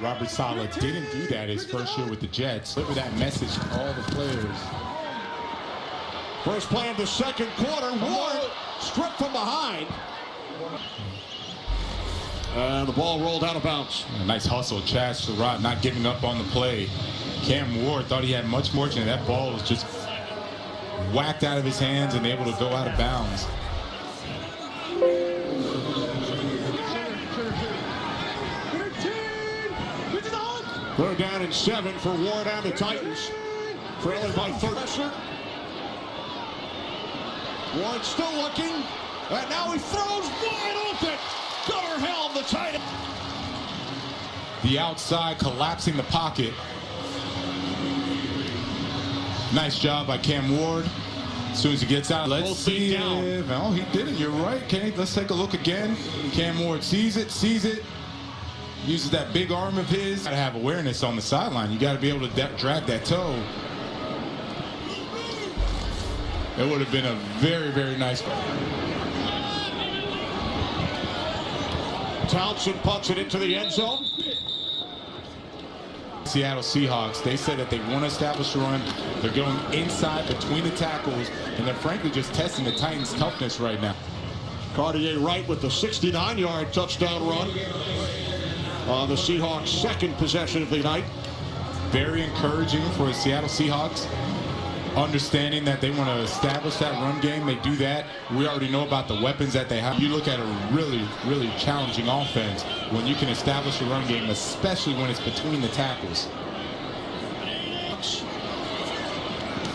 Robert Saleh didn't do that his first year with the Jets. Deliver that message to all the players. First play of the second quarter. Ward stripped from behind. And the ball rolled out of bounds. A nice hustle. Chad Surratt not giving up on the play. Cam Ward thought he had much more chance. That ball was just whacked out of his hands and able to go out of bounds. Third down and 7 for Ward and the Titans. Trailing by 13. Ward still looking. And now he throws wide open. Gunnar Helm, the tight end. The outside collapsing the pocket. Nice job by Cam Ward. As soon as he gets out, let's see if... Oh, he did it. You're right, Kenny. Let's take a look again. Cam Ward sees it. Uses that big arm of his. Got to have awareness on the sideline. You got to be able to drag that toe. It would have been a very, very nice. Townsend punts it into the end zone. Seattle Seahawks, they said that they want to establish a run. They're going inside between the tackles, and they're frankly just testing the Titans' toughness right now. Cartier Wright with the 69-yard touchdown run on the Seahawks' second possession of the night. Very encouraging for the Seattle Seahawks. Understanding that they want to establish that run game, they do that. We already know about the weapons that they have. You look at a really, really challenging offense when you can establish a run game, especially when it's between the tackles.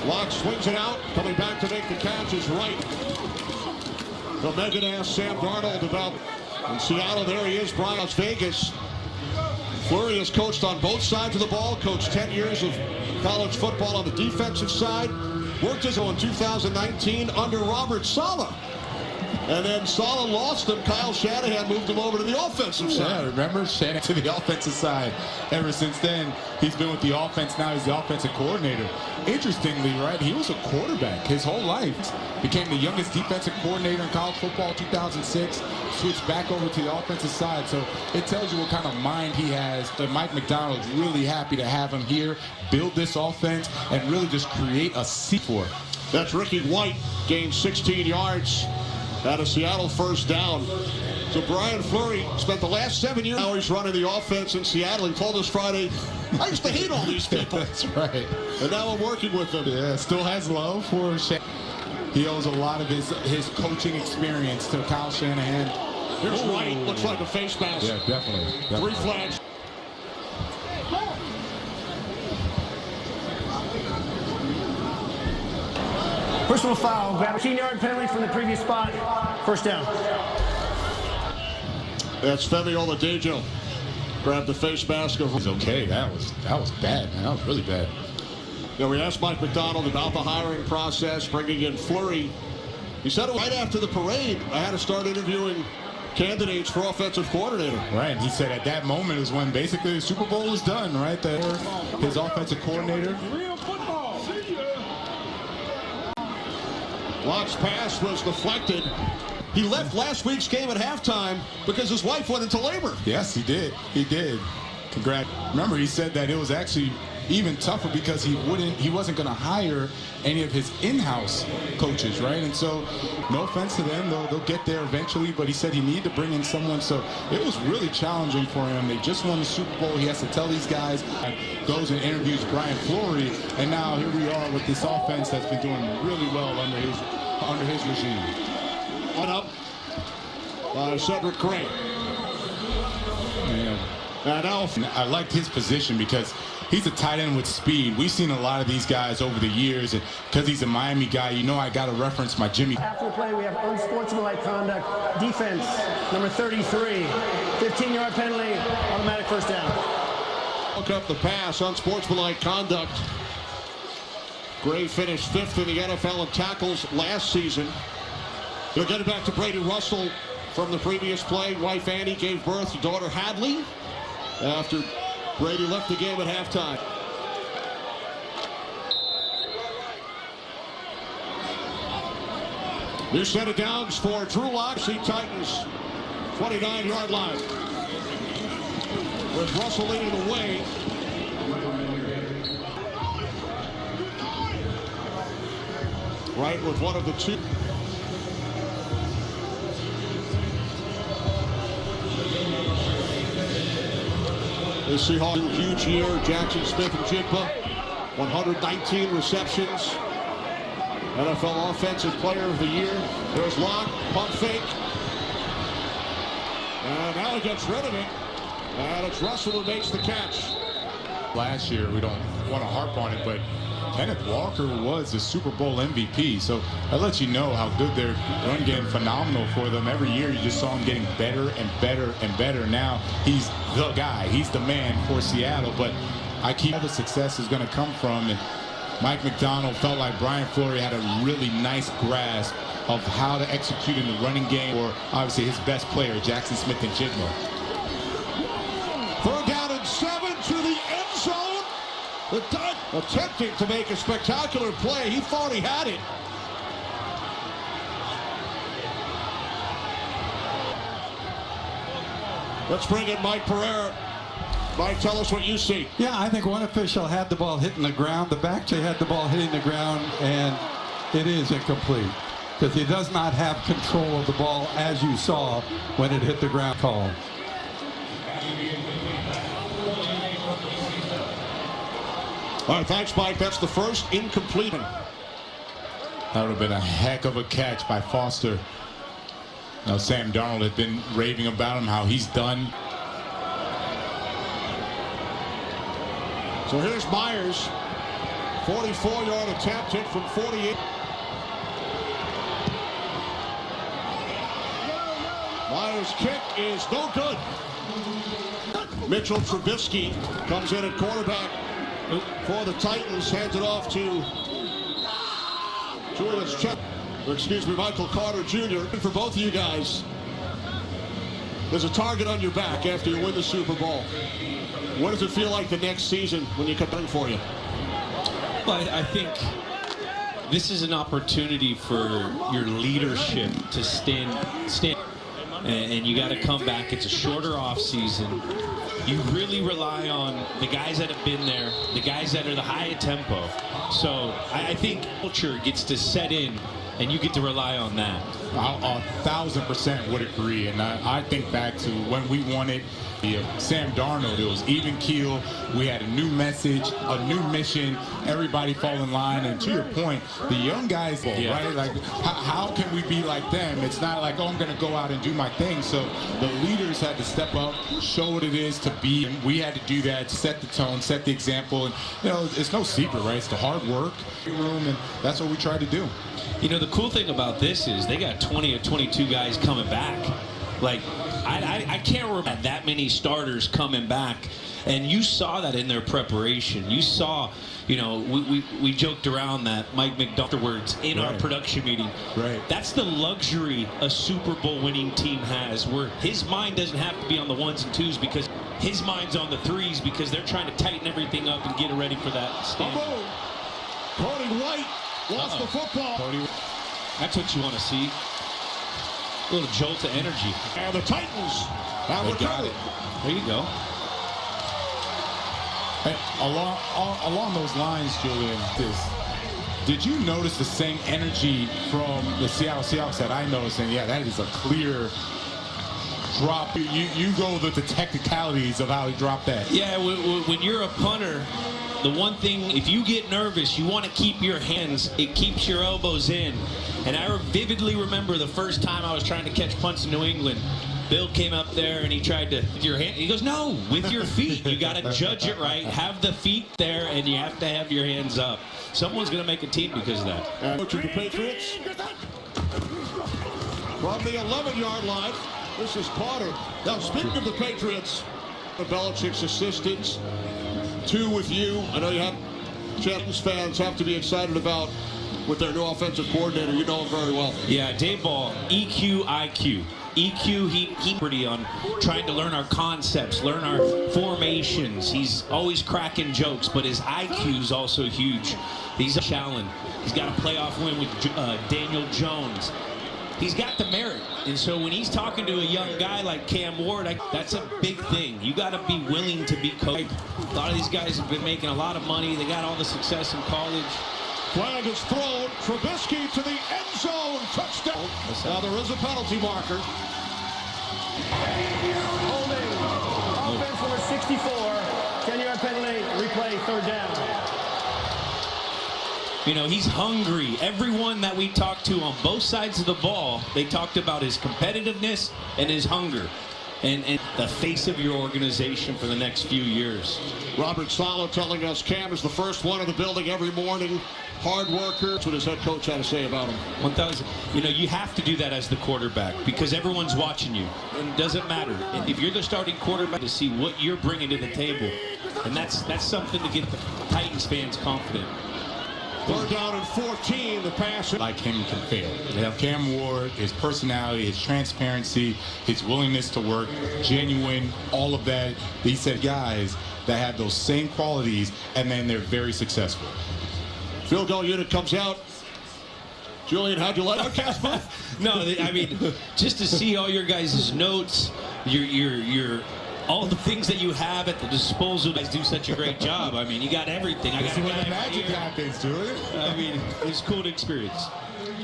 Locke swings it out. Coming back to make the catch is Wright. So Megan asked Sam Darnold about in Seattle. There he is, Brian, Las Vegas. Fleury has coached on both sides of the ball, coached 10 years of college football on the defensive side. Worked his own in 2019 under Robert Saleh. And then Saleh lost him. Kyle Shanahan moved him over to the offensive side. Yeah, remember? Shanahan to the offensive side. Ever since then, he's been with the offense. Now he's the offensive coordinator. Interestingly, right, he was a quarterback his whole life. Became the youngest defensive coordinator in college football 2006. Switched back over to the offensive side. So it tells you what kind of mind he has. But Mike Macdonald's really happy to have him here, build this offense, and really just create a seat for it. That's Ricky White, gained 16 yards. At a Seattle first down. So Brian Fleury spent the last 7 years. Now he's running the offense in Seattle. He told us Friday, I used to hate all these people. That's right. And now I'm working with them. Yeah, still has love for Shanahan. He owes a lot of his coaching experience to Kyle Shanahan. Here's Wright. Looks like a face mask. Yeah, definitely. 3 flags. Personal foul, grab a 15-yard penalty from the previous spot, first down. That's Femi Oladejo. Grabbed the face mask of. It's okay. That was bad, man. That was really bad. Yeah, we asked Mike Macdonald about the hiring process, bringing in Fleury. He said it was right after the parade. I had to start interviewing candidates for offensive coordinator. Right. He said at that moment is when basically the Super Bowl was done, right? His offensive coordinator. Locke's pass was deflected. He left last week's game at halftime because his wife went into labor. Yes, he did. He did. Congrats. Remember, he said that it was actually even tougher because he wasn't going to hire any of his in-house coaches, right? And so, no offense to them, they'll get there eventually, but he said he needed to bring in someone, so it was really challenging for him. They just won the Super Bowl. He has to tell these guys, goes and interviews Brian Fleury, and now here we are with this offense that's been doing really well under his regime. One up by Cedric Gray. Yeah. I liked his position because he's a tight end with speed. We've seen a lot of these guys over the years, and because he's a Miami guy, you know I got to reference my Jimmy. After the play, we have unsportsmanlike conduct. Defense, number 33. 15-yard penalty, automatic first down. Look up the pass, unsportsmanlike conduct. Gray finished 5th in the NFL in tackles last season. He'll get it back to Brady Russell from the previous play. Wife Annie gave birth to daughter Hadley after Brady left the game at halftime. New set of downs for Drew Lock. Titans, 29-yard line. with Russell leading the way. Right with one of the two. The Seahawks, huge year. Jackson Smith and Jigba, 119 receptions. NFL Offensive Player of the Year. There's Locke, pump fake. And now he gets rid of it. And it's Russell who makes the catch. Last year, we don't want to harp on it, but Kenneth Walker was the Super Bowl MVP. So that lets you know how good their run game, phenomenal for them. Every year, you just saw him getting better and better and better. Now he's the guy. He's the man for Seattle. But I keep all the success is going to come from. And Mike McDonald felt like Brian Fleury had a really nice grasp of how to execute in the running game, or obviously his best player, Jackson Smith and Jigba. 3rd down and 7 to the end zone. The Duck attempting to make a spectacular play. He thought he had it. Let's bring in Mike Pereira. Mike, tell us what you see. Yeah, I think one official had the ball hitting the ground. The back had the ball hitting the ground, and it is incomplete because he does not have control of the ball, as you saw when it hit the ground. Call. All right, thanks, Mike. That's the first incomplete. That would have been a heck of a catch by Foster. Now, Sam Darnold had been raving about him, how he's done. So here's Myers. 44-yard attempt, hit from 48. Myers' kick is no good. Mitchell Trubisky comes in at quarterback for the Titans, hands it off to Julius Michael Carter Jr. For both of you guys, there's a target on your back after you win the Super Bowl. What does it feel like the next season when you come in for you? Well, I think this is an opportunity for your leadership to stand, and you got to come back. It's a shorter off season. You really rely on the guys that have been there, the guys that are the high tempo. So I think culture gets to set in, and you get to rely on that. I 1,000% would agree, and I think back to when we wanted Sam Darnold. It was even keel. We had a new message, a new mission. Everybody fall in line. And to your point, the young guys, right? Like, how can we be like them? It's not like, oh, I'm going to go out and do my thing. So the leaders had to step up, show what it is to be. And we had to do that, set the tone, set the example. And, you know, it's no secret, right? It's the hard work, and that's what we tried to do. You know, the cool thing about this is they got 20 or 22 guys coming back. Like, I can't remember that many starters coming back. And you saw that in their preparation. You saw, you know, we joked around that Mike McDonald afterwards in our production meeting. Right. That's the luxury a Super Bowl winning team has, where his mind doesn't have to be on the 1s and 2s because his mind's on the 3s because they're trying to tighten everything up and get it ready for that stand. Cody White lost the football. That's what you want to see. A little jolt of energy. And the Titans have recovered. There you go. Hey, along those lines, Julian, did you notice the same energy from the Seattle Seahawks that I noticed? And yeah, that is a clear drop. You go with the technicalities of how he dropped that. Yeah, when you're a punter, the one thing, if you get nervous, you want to keep your hands, it keeps your elbows in. And I vividly remember the first time I was trying to catch punts in New England. Bill came up there and he tried to, with your hand, he goes, no, with your feet. You got to judge it right, have the feet there, and you have to have your hands up. Someone's going to make a team because of that. Coach of the Patriots. From the 11-yard line, this is Carter. Now, speaking of the Patriots, Belichick's assistants, 2 with you. I know you have Champions fans have to be excited about with their new offensive coordinator. You know him very well. Yeah, Dave Ball, EQ, IQ. EQ, he pretty on trying to learn our concepts, learn our formations. He's always cracking jokes, but his IQ is also huge. He's a challenge. He's got a playoff win with Daniel Jones. he's got the merit. And so when he's talking to a young guy like Cam Ward, that's a big thing. You got to be willing to be coached. A lot of these guys have been making a lot of money. They got all the success in college. Flag is thrown. Trubisky to the end zone. Touchdown. Now there is a penalty marker. Holding. Offense number 64. 10-yard penalty. Replay, third down. You know, he's hungry. Everyone that we talked to on both sides of the ball, they talked about his competitiveness and his hunger. And the face of your organization for the next few years. Robert Saleh telling us Cam is the first one in the building every morning. Hard worker. That's what his head coach had to say about him. 1,000. You know, you have to do that as the quarterback because everyone's watching you. And it doesn't matter. And if you're the starting quarterback, to see what you're bringing to the table. And that's something to get the Titans fans confident. Third down and 14. The pass. Like him can fail. Cam Ward, his personality, his transparency, his willingness to work, genuine, all of that. He said guys that have those same qualities, and then they're very successful. Field goal unit comes out. Julian, how'd you like it? No, I mean, just to see all your guys' notes, your all the things that you have at the disposal. You guys do such a great job. I mean, you got everything. I got See what the magic happens, Julian. I mean, it's cool to experience.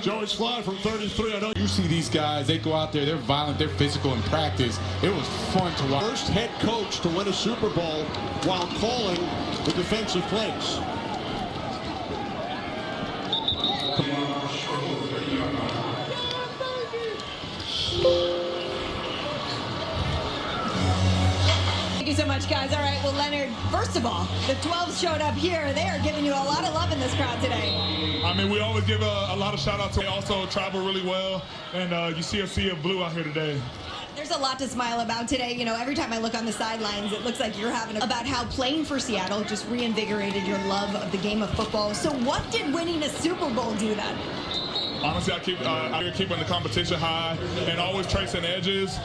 Joey Slide from 33. I know You see these guys, they go out there, they're violent, they're physical in practice. It was fun to watch. first head coach to win a Super Bowl while calling the defensive plays. Thank you so much, guys. All right, well, Leonard, first of all, the 12s showed up here. They are giving you a lot of love in this crowd today. I mean, we always give a lot of shout-outs. They also travel really well, and you see a sea of blue out here today. There's a lot to smile about today. You know, every time I look on the sidelines, it looks like you're having about how playing for Seattle just reinvigorated your love of the game of football. So what did winning a Super Bowl do then? Honestly, I keep keeping the competition high and always tracing edges.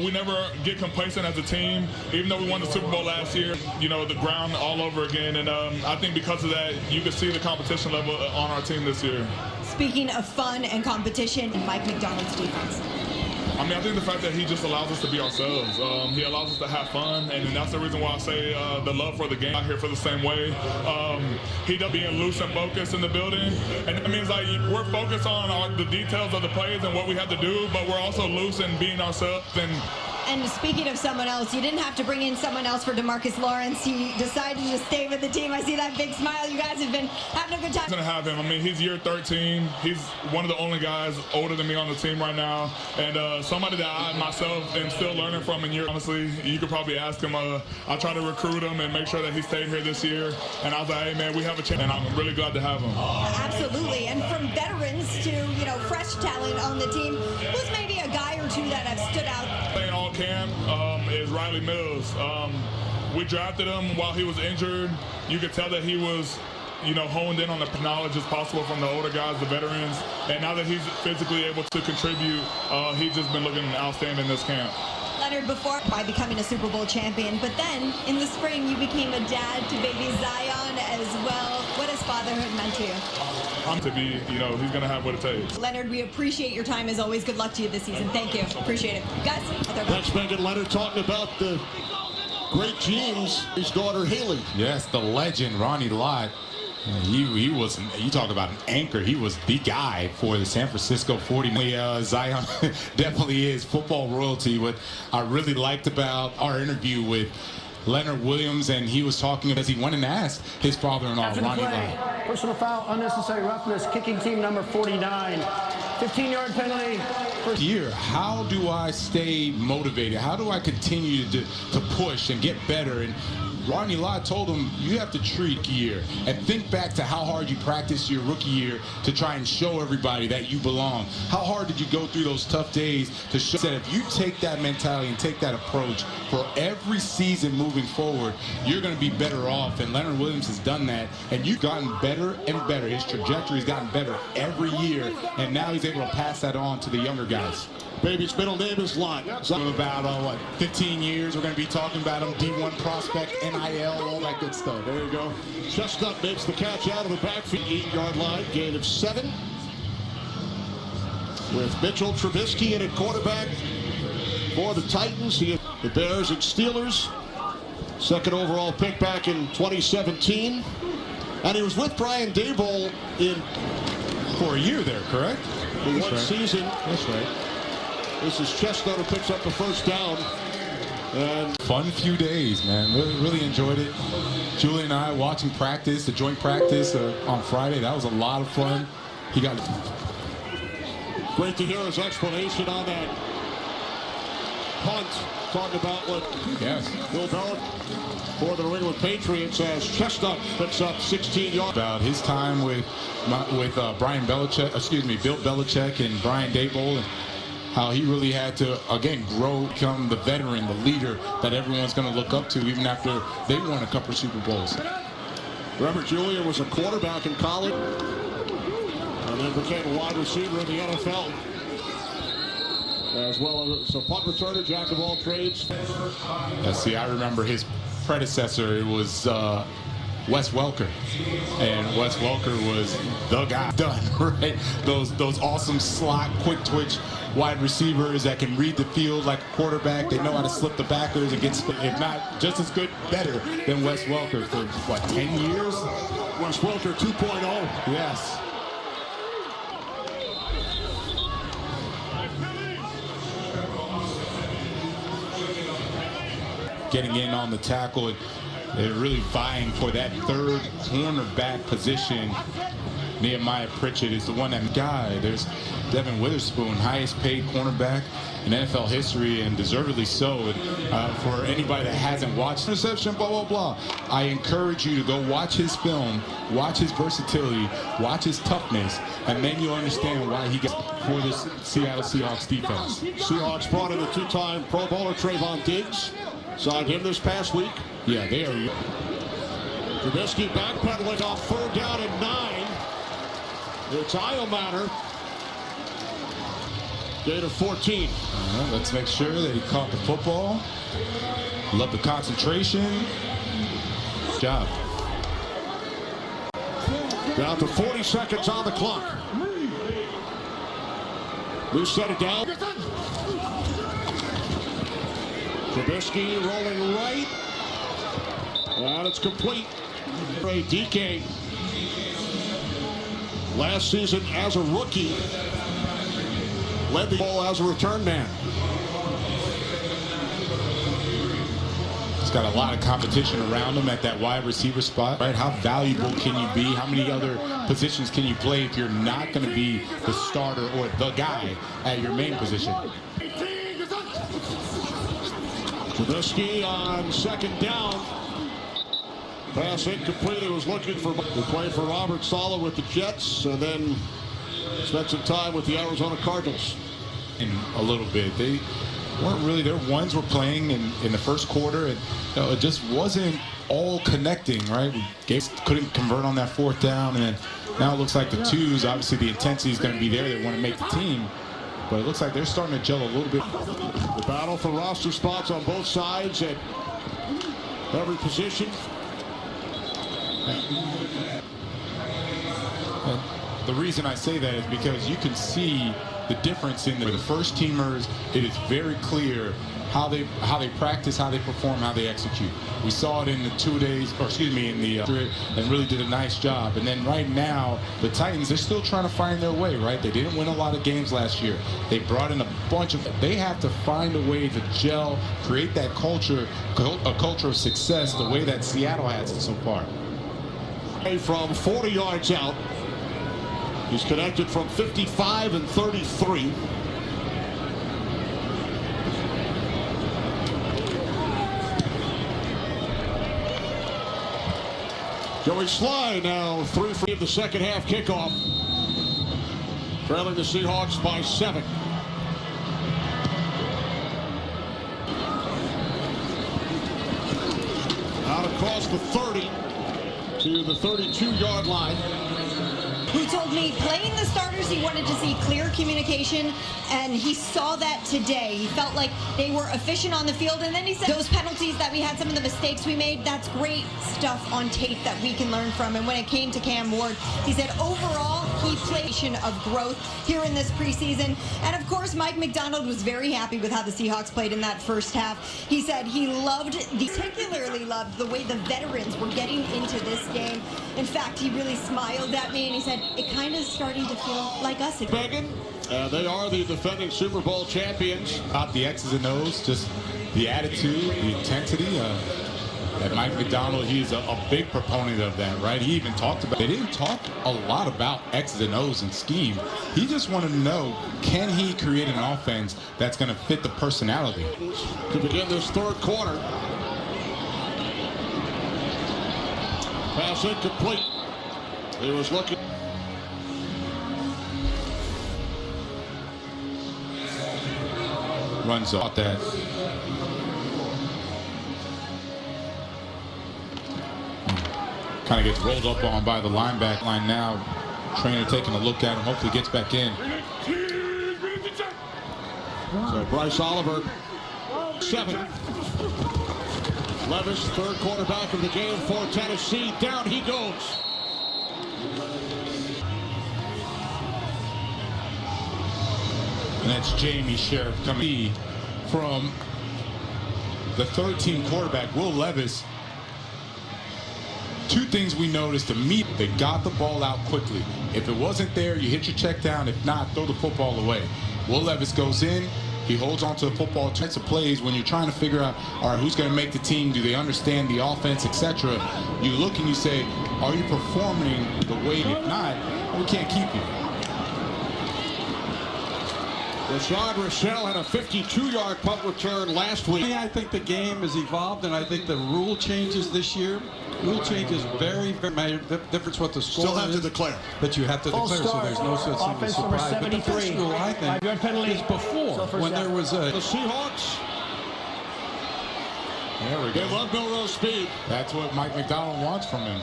We never get complacent as a team. Even though we won the Super Bowl last year, you know, the ground all over again. And I think because of that, you can see the competition level on our team this year. Speaking of fun and competition, Mike McDonald's defense. I mean, I think the fact that he just allows us to be ourselves. He allows us to have fun, and that's the reason why I say the love for the game out here for the same way. He does being loose and focused in the building, and it means like we're focused on the details of the plays and what we have to do, but we're also loose in being ourselves. And speaking of someone else, you didn't have to bring in someone else for DeMarcus Lawrence. He decided to stay with the team. I see that big smile. You guys have been having a good time. Going to have him. I mean, he's year 13. He's one of the only guys older than me on the team right now, and somebody that I myself am still learning from. And honestly, you could probably ask him. I try to recruit him and make sure that he stayed here this year. And I was like, hey man, we have a chance, and I'm really glad to have him. Absolutely. And from veterans to fresh talent on the team, who's maybe a guy or two that have stood out? Playing all camp is Riley Mills. We drafted him while he was injured. You could tell that he was, honed in on the knowledge as possible from the older guys, the veterans. And now that he's physically able to contribute, he's just been looking outstanding this camp. Leonard, before by becoming a Super Bowl champion, but then in the spring you became a dad to baby Zion as well. What has fatherhood meant to you? To be, he's going to have what it takes. Leonard, we appreciate your time as always. Good luck to you this season. Thank you. Appreciate it. Guys, Thanks, Megan. Leonard talking about the great genes, his daughter Haley. Yes, the legend, Ronnie Lott. He was, you talk about an anchor, he was the guy for the San Francisco 49ers. Zion definitely is football royalty. What I really liked about our interview with Leonard Williams, and he was talking as he went and asked his father-in-law, After the Ronnie play, Lott. personal foul, unnecessary roughness, kicking team number 49. 15-yard penalty. Year, how do I stay motivated? How do I continue to push and get better? And Ronnie Lott told him, you have to treat year and think back to how hard you practiced your rookie year to try and show everybody that you belong. How hard did you go through those tough days to show that if you take that mentality and take that approach for every season moving forward, you're going to be better off. And Leonard Williams has done that, and you've gotten better and better. His trajectory's gotten better every year, and now he's able to pass that on to the younger guys. Baby's middle name is Lott. About 15 years, we're going to be talking about him. D1 prospect, NIL, all that good stuff. There you go. Chestnut makes the catch out of the backfield, 8-yard line, gain of 7. with Mitchell Trubisky in at quarterback for the Titans. The Bears and Steelers. Second overall pick back in 2017. And he was with Brian Daboll for a year there, correct? For one season. That's right. This is Chestnut who picks up the first down. And fun few days, man. Really enjoyed it. Julie and I watching practice, the joint practice on Friday. That was a lot of fun. He got great to hear his explanation on that punt. Talking about what Bill Belichick for the New England Patriots as Chestnut picks up 16 yards. About his time with Bill Belichick and Brian Daboll, and how he really had to, again, grow, become the veteran, the leader that everyone's going to look up to even after they won a couple of Super Bowls. Robert Julian was a quarterback in college and then became a wide receiver in the NFL. As well as a punt returner, jack of all trades. See, I remember his predecessor. It was Wes Welker, and Wes Welker was the guy. Done, right? Those awesome slot, quick twitch wide receivers that can read the field like a quarterback. They know how to slip the backers and get, if not just as good, better than Wes Welker for what, 10 years? Wes Welker 2.0. Yes. Getting in on the tackle, they're really vying for that third cornerback position. Nehemiah Pritchett is the one that guy. There's Devin Witherspoon, highest paid cornerback in NFL history, and deservedly so. For anybody that hasn't watched interception, blah, blah, blah, I encourage you to go watch his film, watch his versatility, watch his toughness, and then you'll understand why he gets for this Seattle Seahawks defense. Seahawks brought in a two-time Pro Bowler, Trayvon Diggs. Signed him this past week. Yeah, they are. Trubisky backpedaling off third down and 9. It's Iomatter. Gain of 14. Let's make sure that he caught the football. Love the concentration. Good job. Down to 40 seconds on the clock. We set it down. Trubisky rolling right. And it's complete. DK. Last season as a rookie. Led the ball as a return man. He's got a lot of competition around him at that wide receiver spot, right? How valuable can you be? How many other positions can you play if you're not going to be the starter or the guy at your main position? Trubisky on second down. Pass incomplete. He was looking for the play for Robert Saleh with the Jets, and then spent some time with the Arizona Cardinals. In a little bit. They weren't really, their ones were playing in the first quarter, and it just wasn't all connecting, right? Gates couldn't convert on that fourth down, and now it looks like the twos, obviously the intensity is going to be there. They want to make the team. But it looks like they're starting to gel a little bit. The battle for roster spots on both sides at every position. And the reason I say that is because you can see the difference in the first teamers. It is very clear how they practice, how they perform, how they execute. We saw it in the 2 days, or excuse me, in the and really did a nice job. And then right now, the Titans, they're still trying to find their way, right? They didn't win a lot of games last year. They brought in a bunch of, they have to find a way to gel, create that culture, a culture of success, the way that Seattle has it so far. From 40 yards out, he's connected from 55 and 33. Joey Sly now 3 for the second half kickoff. Trailing the Seahawks by 7. Out across the 30 to the 32-yard line. who told me playing the starters, he wanted to see clear communication, and he saw that today. He felt like they were efficient on the field, and then he said those penalties that we had, some of the mistakes we made, that's great stuff on tape that we can learn from. And when it came to Cam Ward, he said overall he played of growth here in this preseason. And of course, Mike McDonald was very happy with how the Seahawks played in that first half. He said he particularly loved the way the veterans were getting into this game. In fact, he really smiled at me and he said it kind of starting to feel like us again. Megan, they are the defending Super Bowl champions. About the X's and O's, just the attitude, the intensity. That Mike McDonald, he's a big proponent of that, right? He even talked about, they didn't talk a lot about X's and O's and scheme. He just wanted to know, can he create an offense that's going to fit the personality? To begin this third quarter. Pass incomplete. He was looking. Runs off that. Kind of gets rolled up on by the linebacker line now. Trainer taking a look at him, hopefully gets back in. So Bryce Oliver, 7. Levis, third quarterback of the game for Tennessee. Down he goes. And that's Jamie Sheriff coming from the third-team quarterback, Will Levis. Two things we noticed immediately. They got the ball out quickly. If it wasn't there, you hit your check down. If not, throw the football away. Will Levis goes in. He holds on to the football. Types of plays when you're trying to figure out, all right, who's going to make the team? Do they understand the offense, etc.? You look and you say, are you performing the way? If not, we can't keep you. Rashad Rochelle had a 52-yard punt return last week. I think the game has evolved, and I think the rule changes this year. Rule changes very made a difference what the score Still have is, to declare. but you have to declare, so there's no such thing as surprise. But the first rule, I think, is before, when there was a... The Seahawks, There we they go. love Milroe's speed. That's what Mike McDonald wants from him.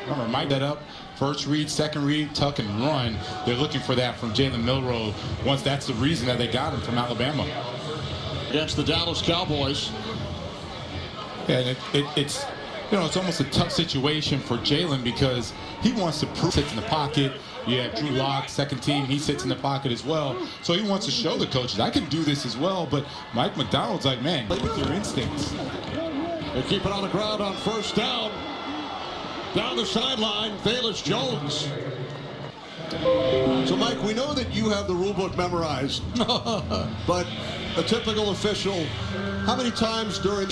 Remember, Mike that up. First read, second read, tuck and run. They're looking for that from Jalen Milroe. Once that's the reason that they got him from Alabama. Against the Dallas Cowboys. And it's, you know, it's almost a tough situation for Jalen because he wants to prove sits in the pocket. You have Drew Lock, second team. He sits in the pocket as well. So he wants to show the coaches, I can do this as well. But Mike McDonald's like, man, play with your instincts. They keep it on the ground on first down. Down the sideline, Velus Jones. So, Mike, we know that you have the rule book memorized, but a typical official, how many times during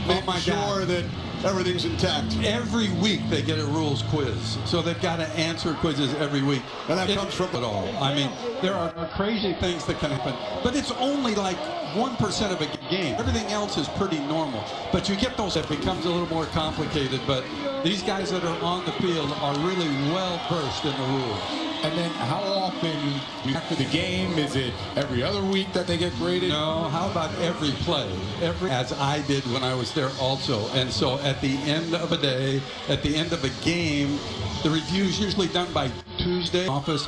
making sure that everything's intact? Every week they get a rules quiz, so they've got to answer quizzes every week. And that comes from it all. I mean, there are crazy things that can happen, but it's only like 1% of a game. Everything else is pretty normal. But you get those, it becomes a little more complicated. But these guys that are on the field are really well versed in the rules. And then how often after the game, is it every other week that they get graded? No, how about every play? As I did when I was there also. And so at the end of a day, at the end of a game, the review is usually done by Tuesday office.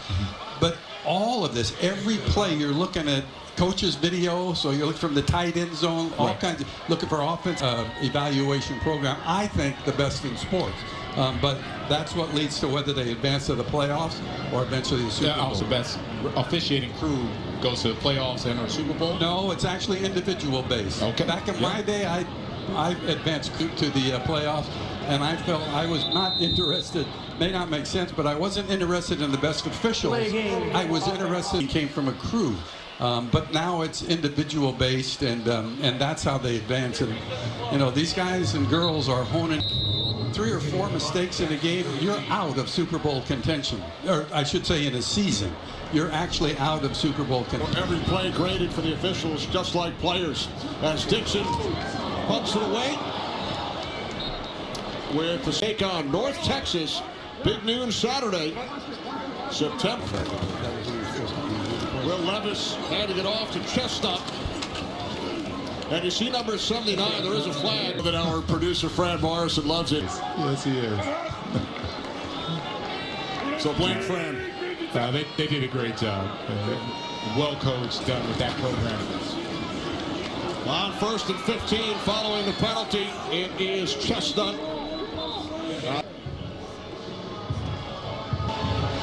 But all of this, every play you're looking at coach's video, so you look from the tight end zone, all kinds of, looking for offense evaluation program. I think the best in sports. But that's what leads to whether they advance to the playoffs or eventually the Super Bowl. The best officiating crew goes to the playoffs and or Super Bowl? No, it's actually individual based. Okay. Back in my day, I advanced to the playoffs, and I felt I was not interested. May not make sense, but I wasn't interested in the best officials. I was interested. He came from a crew. But now it's individual based, and that's how they advance. And you know, these guys and girls are honing 3 or 4 mistakes in a game, you're out of Super Bowl contention. Or I should say in a season. You're actually out of Super Bowl contention. Every play graded for the officials, just like players. As Dixon pumps it away with the stake on North Texas. Big noon Saturday, September. Will Levis handing it off to Chestnut. And you see number 79, there is a flag that our producer Fran Morrison loves it. Yes, he is. So Blaine Fran. They did a great job. Well coached, done with that program. On 1st and 15, following the penalty, it is Chestnut.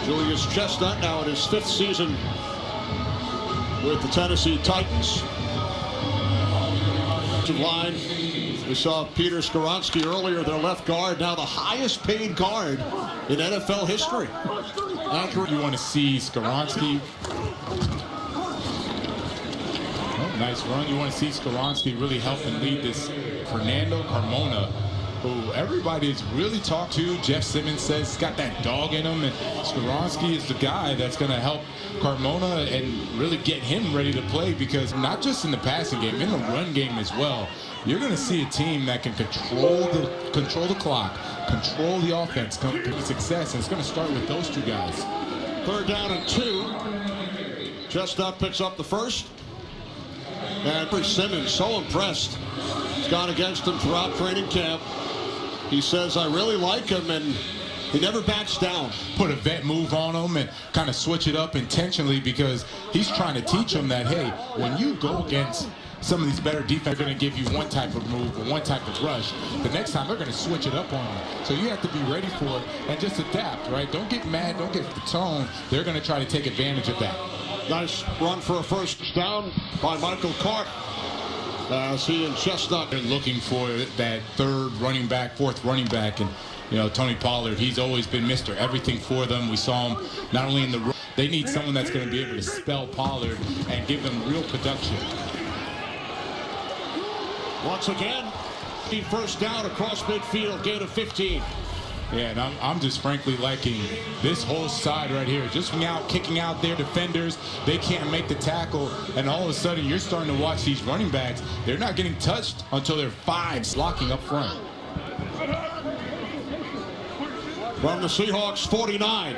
Julius Chestnut now in his 5th season with the Tennessee Titans. Line, we saw Peter Skoronski earlier, their left guard, now the highest paid guard in NFL history. You want to see Skoronski. Oh, nice run. You want to see Skoronski really help and lead this Fernando Carmona, who everybody's really talked to. Jeff Simmons says he's got that dog in him, and Skoronski is the guy that's going to help Carmona and really get him ready to play, because not just in the passing game, in the run game as well. You're going to see a team that can control the clock, control the offense, come to success, and it's going to start with those 2 guys. 3rd down and 2. Chestnut picks up the first. And Simmons, so impressed. He's gone against him throughout training camp. He says, I really like him, and he never backs down. Put a vet move on him and kind of switch it up intentionally, because he's trying to teach him that, hey, when you go against some of these better defense, they're going to give you one type of move or one type of rush. The next time, they're going to switch it up on you. So you have to be ready for it and just adapt, right? Don't get mad. Don't get the tone. They're going to try to take advantage of that. Nice run for a first down by Michael Clark. He and Chestnut. They're looking for that 3rd running back, 4th running back. And, you know, Tony Pollard, he's always been Mr. Everything for them. We saw him not only in the... They need someone that's going to be able to spell Pollard and give them real production. Once again, first down across midfield, gain of 15. Yeah, and I'm just frankly liking this whole side right here. Just out, kicking out their defenders. They can't make the tackle, and all of a sudden you're starting to watch these running backs. They're not getting touched until they're 5 blocking up front. From the Seahawks 49.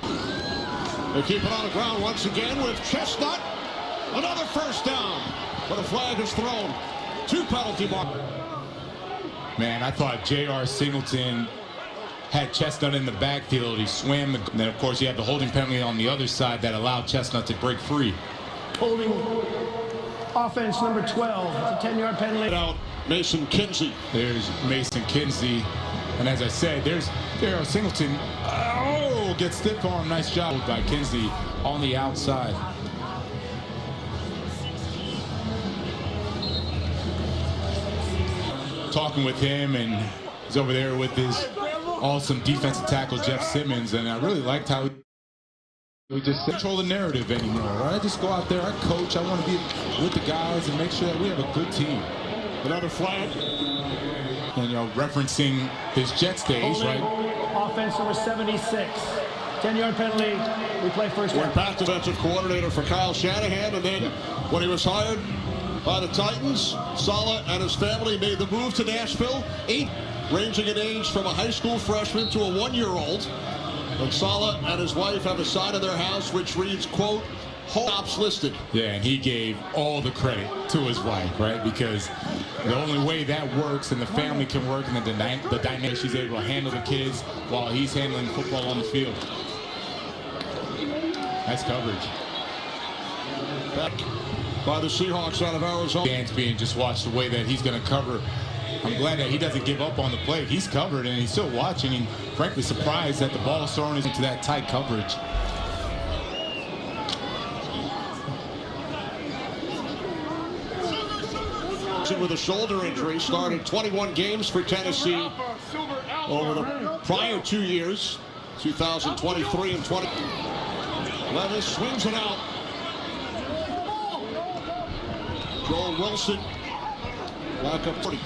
They keep it on the ground once again with Chestnut. Another first down, but a flag is thrown. 2 penalty marks. Man, I thought J.R. Singleton had Chestnut in the backfield. He swam. And then, of course, you have the holding penalty on the other side that allowed Chestnut to break free. Holding offense number 12. It's a 10-yard penalty. Out Mason Kinsey. There's Mason Kinsey. And as I said, there's J.R. Singleton. Oh, gets stiff arm. Nice job by Kinsey on the outside. Talking with him, and he's over there with his awesome defensive tackle Jeff Simmons, and I really liked how we just control the narrative anymore, right? Just go out there, I coach, I want to be with the guys and make sure that we have a good team. Another flag. And, you know, referencing his Jets days, right? Offense number 76. 10-yard penalty. We play first down. Went back to defensive coordinator for Kyle Shanahan, and then when he was hired by the Titans, Saleh and his family made the move to Nashville. 8, ranging in age from a high school freshman to a 1-year-old. And Saleh and his wife have a sign of their house which reads, quote, "Hops listed." Yeah, and he gave all the credit to his wife, right? Because the only way that works and the family can work and the dynamic, she's able to handle the kids while he's handling football on the field. Nice coverage. Back by the Seahawks out of Arizona. Dansby, and just watch the way that he's going to cover. I'm glad that he doesn't give up on the play. He's covered and he's still watching, and frankly surprised that the ball is thrown into that tight coverage. With a shoulder injury, started 21 games for Tennessee over the prior 2 years, 2023 and 20. Levis swings it out. Joel Wilson back up 40.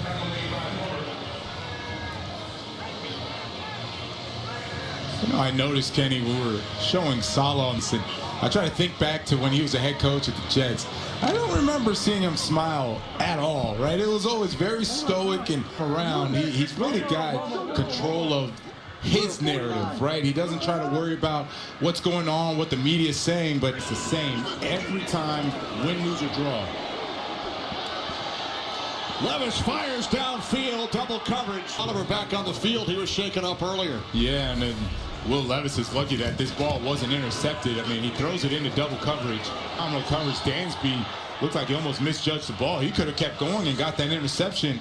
You know, I noticed, Kenny, we were showing Saleh, and I try to think back to when he was a head coach at the Jets. I don't remember seeing him smile at all, right? It was always very stoic and around. He's really got control of his narrative, right? He doesn't try to worry about what's going on, what the media is saying, but it's the same every time, win, lose, or draw. Levis fires downfield, double double coverage. Oliver back on the field. He was shaken up earlier. Yeah, and then Will Levis is lucky that this ball wasn't intercepted. I mean, he throws it into double coverage. Phenomenal coverage. Dansby looked like he almost misjudged the ball. He could have kept going and got that interception.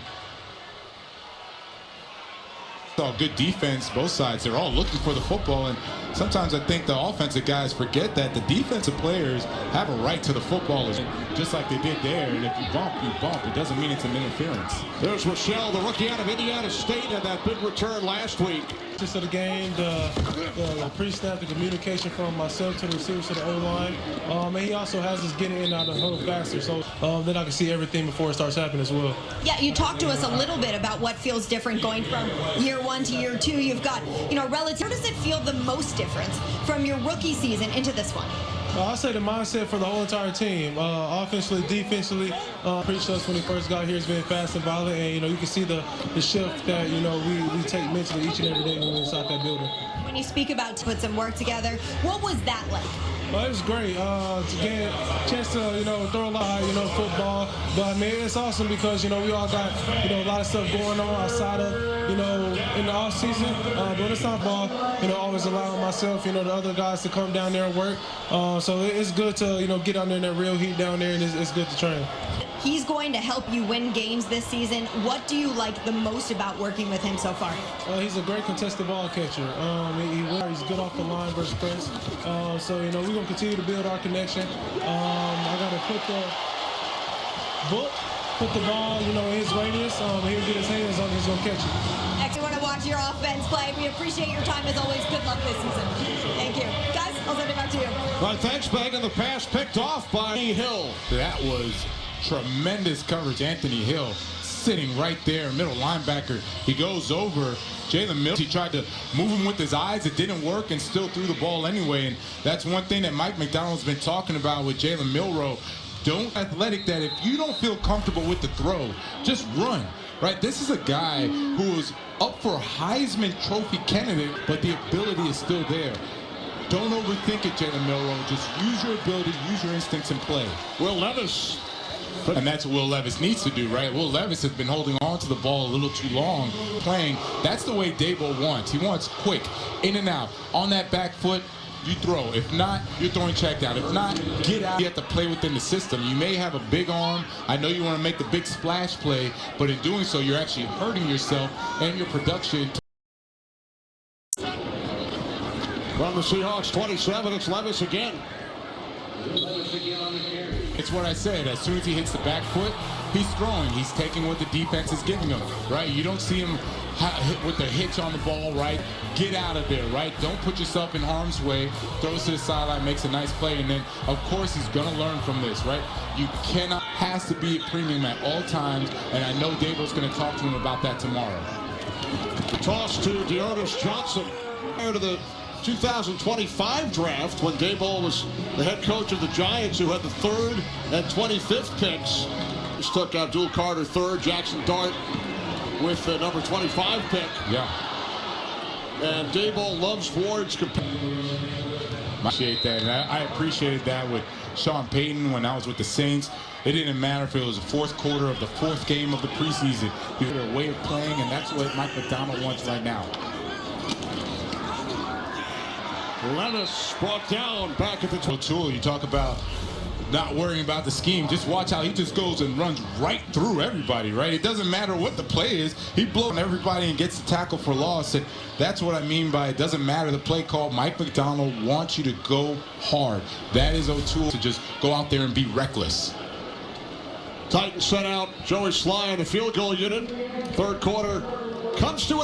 Saw good defense, both sides. They're all looking for the football, and sometimes I think the offensive guys forget that the defensive players have a right to the football, just like they did there. And if you bump, you bump. It doesn't mean it's an interference. There's Rochelle, the rookie out of Indiana State, and that big return last week. Just of the game, the pre-snap, the communication from myself to the receivers to the O-line. And he also has us getting in and out of the huddle faster, so then I can see everything before it starts happening as well. Yeah, you talked to us a little bit about what feels different going from year 1 to year 2. You've got, relative. Where does it feel the most difference from your rookie season into this one? I'll say the mindset for the whole entire team, offensively, defensively. Preached us when he first got here has been fast and violent, and you can see the shift that we take mentally each and every day when we're inside that building. When you speak about to put some work together, what was that like? Well, it was great to get a chance to throw a lot of football, but I mean it's awesome because we all got a lot of stuff going on outside of in the off season, but it's not ball. Always allowing myself the other guys to come down there and work. So it's good to get down there in that real heat down there, and it's good to train. He's going to help you win games this season. What do you like the most about working with him so far? He's a great contested ball catcher. He's good off the line versus press. So we're going to continue to build our connection. I got to put the ball in his radius. He'll get his hands on it. He's going to catch it. Next, we want to watch your offense play. We appreciate your time as always. Good luck this season. Thank you. Guys, I'll send it back to you. All right, thanks, Megan. The pass picked off by Hill. That was tremendous coverage. Anthony Hill sitting right there, middle linebacker. He goes over Jalen Milroe. He tried to move him with his eyes. It didn't work and still threw the ball anyway. And that's one thing that Mike McDonald's been talking about with Jalen Milroe. Don't athletic that if you don't feel comfortable with the throw, just run. Right? This is a guy who is up for a Heisman Trophy candidate, but the ability is still there. Don't overthink it, Jalen Milroe. Just use your ability, use your instincts and play. Will Levis. And that's what Will Levis needs to do, right? Will Levis has been holding on to the ball a little too long, playing. That's the way Dabo wants. He wants quick, in and out. On that back foot, you throw. If not, you're throwing check down. If not, get out. You have to play within the system. You may have a big arm. I know you want to make the big splash play, but in doing so, you're actually hurting yourself and your production. From the Seahawks 27, it's Levis again. It's what I said. As soon as he hits the back foot, he's throwing. He's taking what the defense is giving him, right? You don't see him hit with the hitch on the ball, right? Get out of there, right? Don't put yourself in harm's way. Throws to the sideline, makes a nice play, and then, of course, he's going to learn from this, right? You cannot, has to be at premium at all times, and I know Dabo's going to talk to him about that tomorrow. Toss to Deotis Johnson. Prior to the 2025 draft, when Daboll was the head coach of the Giants, who had the 3rd and 25th picks. Just took Abdul Carter 3rd, Jackson Dart with the number 25 pick. Yeah. And Daboll loves Ward's Appreciate that. And I appreciated that with Sean Payton when I was with the Saints. It didn't matter if it was the 4th quarter of the 4th game of the preseason. He had a way of playing, and that's what Mike McDonald wants right now. Levis brought down back at the tool. You talk about not worrying about the scheme. Just watch how he just goes and runs right through everybody, right? It doesn't matter what the play is. He blows on everybody and gets the tackle for loss. And that's what I mean by it doesn't matter the play call. Mike McDonald wants you to go hard. That is O'Toole, to just go out there and be reckless. Titans sent out Joey Sly in the field goal unit. 3rd quarter comes to an